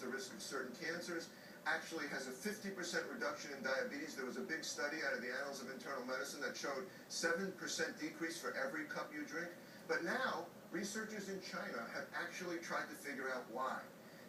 the risk of certain cancers, actually has a 50% reduction in diabetes. There was a big study out of the Annals of Internal Medicine that showed 7% decrease for every cup you drink. But now, researchers in China have actually tried to figure out why.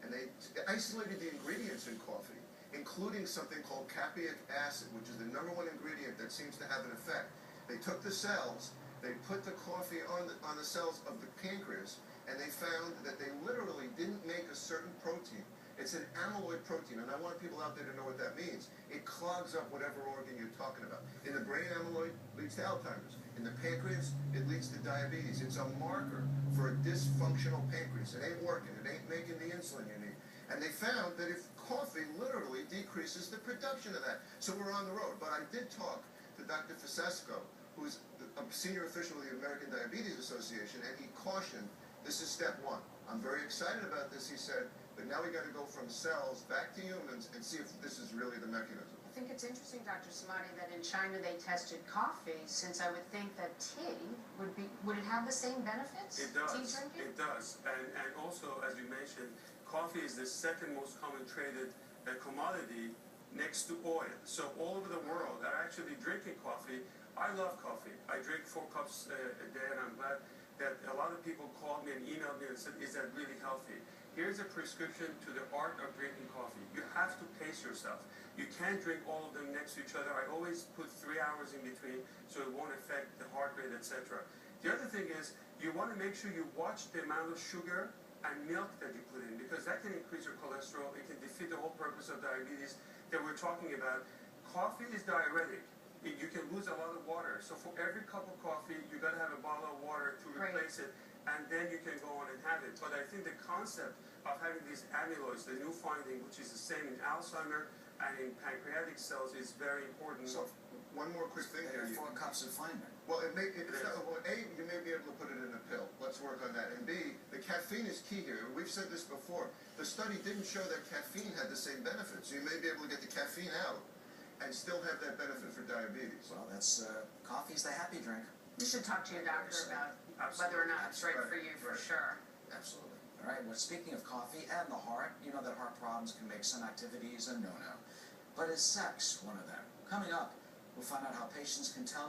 And they isolated the ingredients in coffee, including something called caffeic acid, which is the #1 ingredient that seems to have an effect. They took the cells, they put the coffee on the cells of the pancreas, and they found that they literally didn't make a certain protein. It's an amyloid protein, and I want people out there to know what that means. It clogs up whatever organ you're talking about. In the brain, amyloid leads to Alzheimer's. In the pancreas, it leads to diabetes. It's a marker for a dysfunctional pancreas. It ain't working. It ain't making the insulin you need. And they found that if coffee literally decreases the production of that. So we're on the road. But I did talk to Dr. Fisesco, who's a senior official of the American Diabetes Association, and he cautioned, this is step one. I'm very excited about this, he said, but now we got to go from cells back to humans and see if this is really the mechanism. I think it's interesting, Dr. Samadi, that in China they tested coffee, since I would think that tea would it have the same benefits? It does. Tea drinking? It does. And also, as you mentioned, coffee is the second most common traded commodity next to oil. So all over the world are actually drinking coffee. I love coffee. I drink 4 cups a day, and I'm glad that a lot of people called me and emailed me and said, is that really healthy? Here's a prescription to the art of drinking coffee. You have to pace yourself. You can't drink all of them next to each other. I always put 3 hours in between so it won't affect the heart rate, etc. The other thing is you want to make sure you watch the amount of sugar and milk that you put in, because that can increase your cholesterol. It can defeat the whole purpose of diabetes that we're talking about. Coffee is diuretic. You can lose a lot of water. So for every cup of coffee, you got to have a bottle of water to replace it, and then you can go on and have it. But I think the concept of having these amyloids, the new finding, which is the same in Alzheimer and in pancreatic cells, is very important. So one more quick thing here. 4 cups of fine. Well, A, you may be able to put it in a pill. Let's work on that. And B, the caffeine is key here. We've said this before. The study didn't show that caffeine had the same benefits. You may be able to get the caffeine out and still have that benefit for diabetes. Well, that's coffee's the happy drink. You should talk to your doctor about whether or not it's right for you, for sure. Absolutely. All right, well, speaking of coffee and the heart, you know that heart problems can make some activities a no-no. But is sex one of them? Coming up, we'll find out how patients can tell